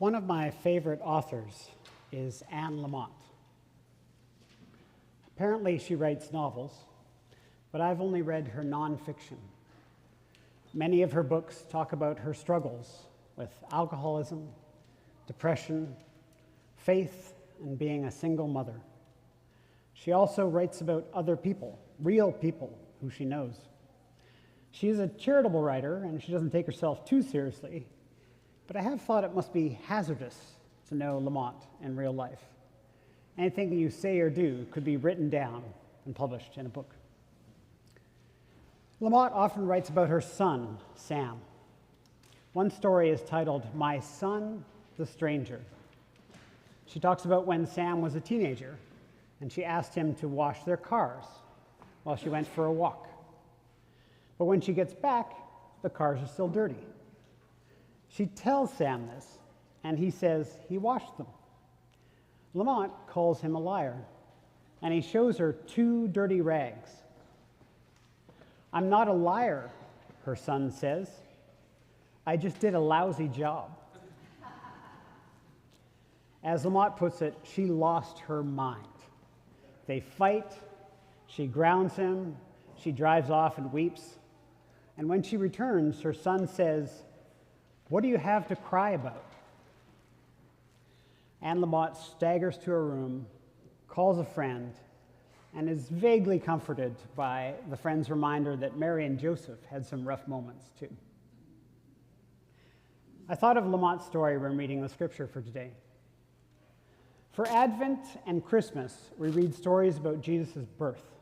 One of my favorite authors is Anne Lamott. Apparently she writes novels, but I've only read her nonfiction. Many of her books talk about her struggles with alcoholism, depression, faith, and being a single mother. She also writes about other people, real people who she knows. She is a charitable writer, and she doesn't take herself too seriously, but I have thought it must be hazardous to know Lamott in real life. Anything you say or do could be written down and published in a book. Lamott often writes about her son, Sam. One story is titled, "My Son, the Stranger." She talks about when Sam was a teenager, and she asked him to wash their cars while she went for a walk. But when she gets back, the cars are still dirty. She tells Sam this, and he says he washed them. Lamott calls him a liar, and he shows her 2 dirty rags. "I'm not a liar," her son says. "I just did a lousy job." As Lamott puts it, she lost her mind. They fight, she grounds him, she drives off and weeps. And when she returns, her son says, "What do you have to cry about?" Anne Lamott staggers to her room, calls a friend, and is vaguely comforted by the friend's reminder that Mary and Joseph had some rough moments too. I thought of Lamott's story when reading the scripture for today. For Advent and Christmas, we read stories about Jesus' birth.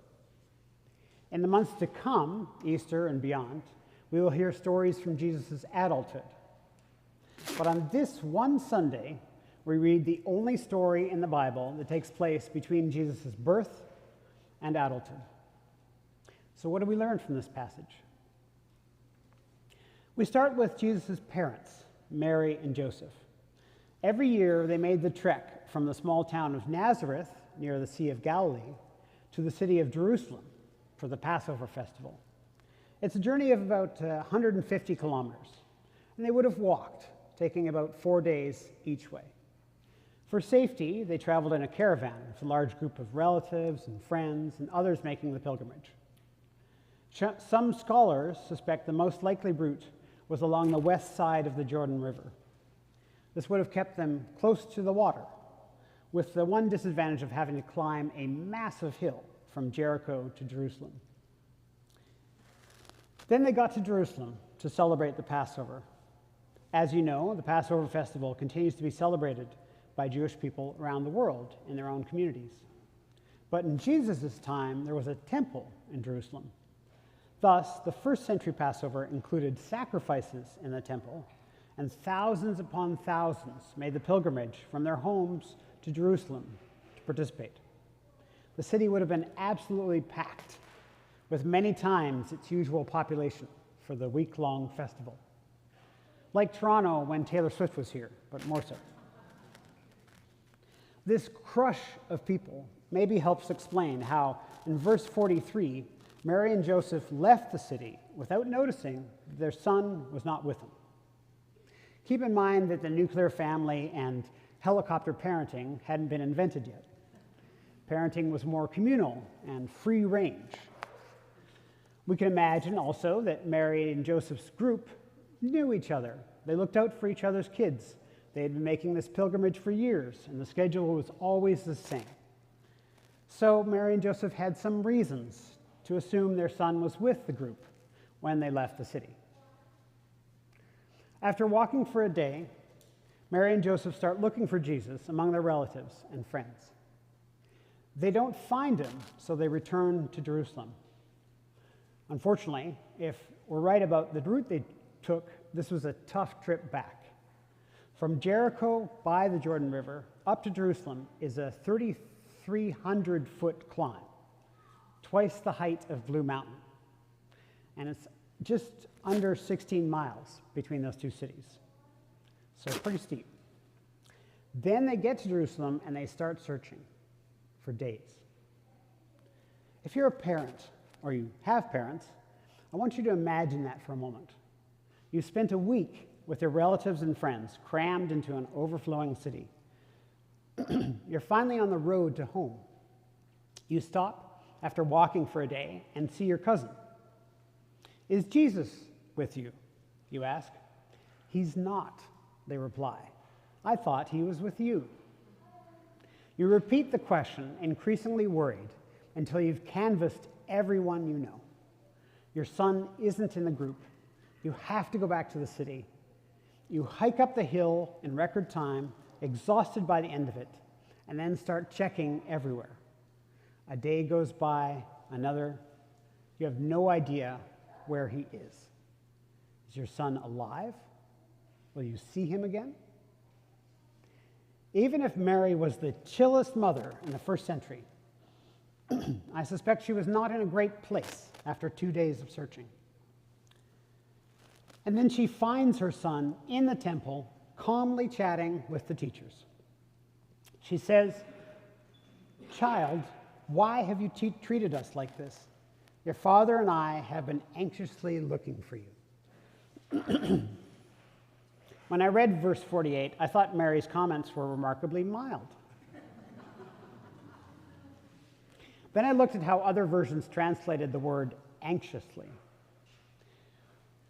In the months to come, Easter and beyond, we will hear stories from Jesus' adulthood. But on this one Sunday, we read the only story in the Bible that takes place between Jesus' birth and adulthood. So what do we learn from this passage? We start with Jesus' parents, Mary and Joseph. Every year, they made the trek from the small town of Nazareth, near the Sea of Galilee, to the city of Jerusalem for the Passover festival. It's a journey of about 150 kilometers, and they would have walked, taking about 4 days each way. For safety, they traveled in a caravan with a large group of relatives and friends and others making the pilgrimage. Some scholars suspect the most likely route was along the west side of the Jordan River. This would have kept them close to the water, with the one disadvantage of having to climb a massive hill from Jericho to Jerusalem. Then they got to Jerusalem to celebrate the Passover. As you know, the Passover festival continues to be celebrated by Jewish people around the world in their own communities. But in Jesus' time, there was a temple in Jerusalem. Thus, the first century Passover included sacrifices in the temple, and thousands upon thousands made the pilgrimage from their homes to Jerusalem to participate. The city would have been absolutely packed, with many times its usual population for the week-long festival. Like Toronto when Taylor Swift was here, but more so. This crush of people maybe helps explain how, in verse 43, Mary and Joseph left the city without noticing their son was not with them. Keep in mind that the nuclear family and helicopter parenting hadn't been invented yet. Parenting was more communal and free range. We can imagine also that Mary and Joseph's group knew each other. They looked out for each other's kids. They had been making this pilgrimage for years, and the schedule was always the same. So Mary and Joseph had some reasons to assume their son was with the group when they left the city. After walking for a day, Mary and Joseph start looking for Jesus among their relatives and friends. They don't find him, so they return to Jerusalem. Unfortunately, if we're right about the route they took, this was a tough trip back. From Jericho by the Jordan River up to Jerusalem is a 3,300-foot climb, twice the height of Blue Mountain. And it's just under 16 miles between those two cities. So pretty steep. Then they get to Jerusalem and they start searching for days. If you're a parent, or you have parents, I want you to imagine that for a moment. You spent a week with their relatives and friends, crammed into an overflowing city. You're finally on the road to home. You stop after walking for a day and see your cousin. Is Jesus with you? You ask. He's not, they reply. I thought he was with you. You repeat the question, increasingly worried, until you've canvassed everyone you know. Your son isn't in the group. You have to go back to the city. You hike up the hill in record time, exhausted by the end of it, and then start checking everywhere. A day goes by, another. You have no idea where he is. Is your son alive? Will you see him again? Even if Mary was the chillest mother in the first century, I suspect she was not in a great place after 2 days of searching. And then she finds her son in the temple, calmly chatting with the teachers. She says, "Child, why have you treated us like this? Your father and I have been anxiously looking for you." When I read verse 48, I thought Mary's comments were remarkably mild. Then I looked at how other versions translated the word anxiously.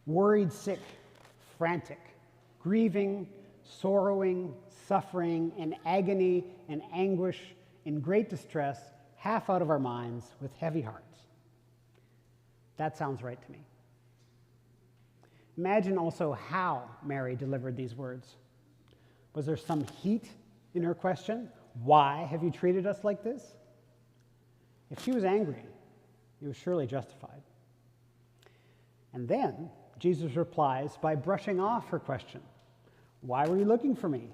Worried sick, frantic, grieving, sorrowing, suffering, in agony and anguish, in great distress, half out of our minds, with heavy hearts. That sounds right to me. Imagine also how Mary delivered these words. Was there some heat in her question? Why have you treated us like this? If she was angry, it was surely justified. And then Jesus replies by brushing off her question. Why were you looking for me?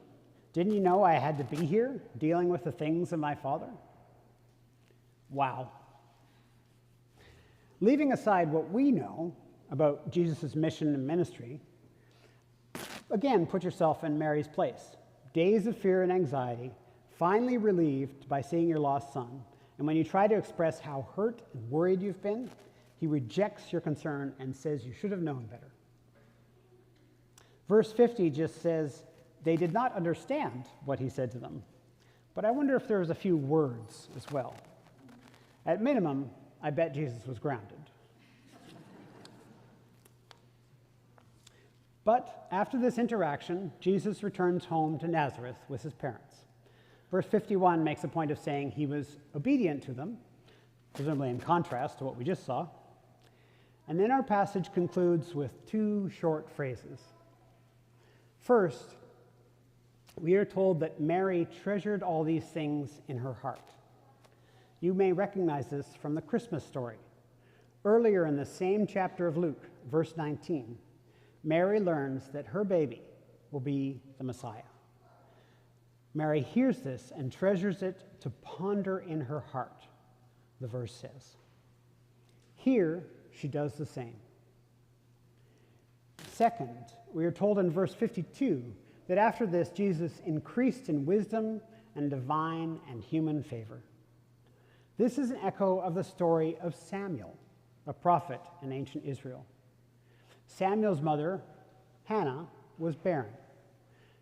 Didn't you know I had to be here dealing with the things of my Father? Wow. Leaving aside what we know about Jesus' mission and ministry, again, put yourself in Mary's place. Days of fear and anxiety, finally relieved by seeing your lost son. And when you try to express how hurt and worried you've been, he rejects your concern and says you should have known better. Verse 50 just says, they did not understand what he said to them. But I wonder if there was a few words as well. At minimum, I bet Jesus was grounded. But after this interaction, Jesus returns home to Nazareth with his parents. Verse 51 makes a point of saying he was obedient to them, presumably in contrast to what we just saw. And then our passage concludes with two short phrases. First, we are told that Mary treasured all these things in her heart. You may recognize this from the Christmas story. Earlier in the same chapter of Luke, verse 19, Mary learns that her baby will be the Messiah. Mary hears this and treasures it to ponder in her heart, the verse says. Here, she does the same. Second, we are told in verse 52 that after this, Jesus increased in wisdom and divine and human favor. This is an echo of the story of Samuel, a prophet in ancient Israel. Samuel's mother, Hannah, was barren.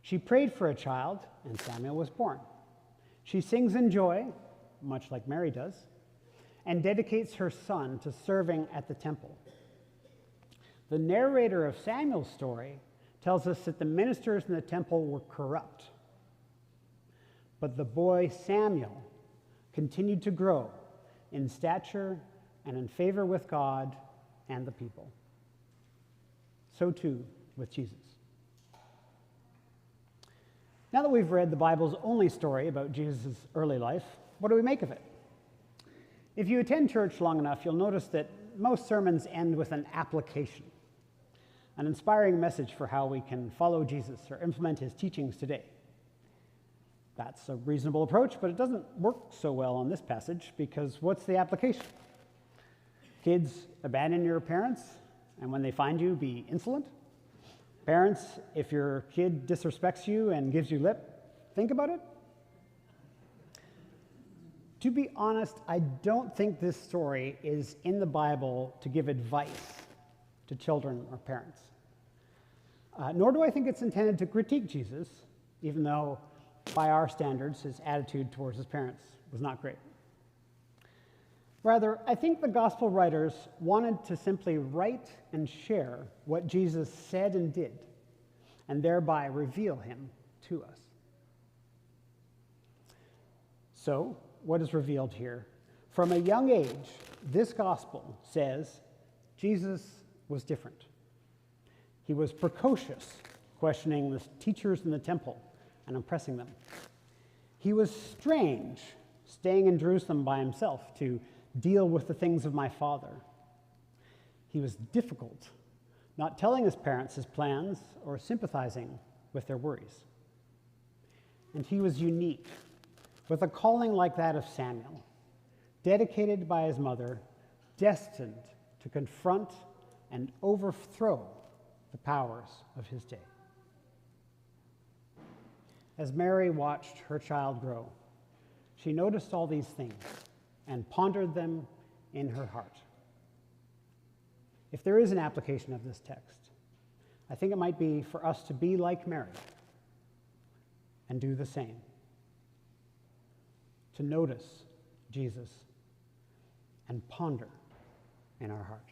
She prayed for a child, and Samuel was born. She sings in joy, much like Mary does, and dedicates her son to serving at the temple. The narrator of Samuel's story tells us that the ministers in the temple were corrupt. But the boy Samuel continued to grow in stature and in favor with God and the people. So too with Jesus. Now that we've read the Bible's only story about Jesus' early life, what do we make of it? If you attend church long enough, you'll notice that most sermons end with an application, an inspiring message for how we can follow Jesus or implement his teachings today. That's a reasonable approach, but it doesn't work so well on this passage, because what's the application? Kids, abandon your parents, and when they find you, be insolent. Parents, if your kid disrespects you and gives you lip, think about it. To be honest, I don't think this story is in the Bible to give advice to children or parents. Nor do I think it's intended to critique Jesus, even though, by our standards, his attitude towards his parents was not great. Rather, I think the gospel writers wanted to simply write and share what Jesus said and did, and thereby reveal him to us. So, what is revealed here? From a young age, this gospel says Jesus was different. He was precocious, questioning the teachers in the temple and impressing them. He was strange, staying in Jerusalem by himself to deal with the things of my Father. He was difficult, not telling his parents his plans or sympathizing with their worries. And he was unique, with a calling like that of Samuel, dedicated by his mother, destined to confront and overthrow the powers of his day. As Mary watched her child grow, she noticed all these things and pondered them in her heart. If there is an application of this text, I think it might be for us to be like Mary and do the same. To notice Jesus and ponder in our heart.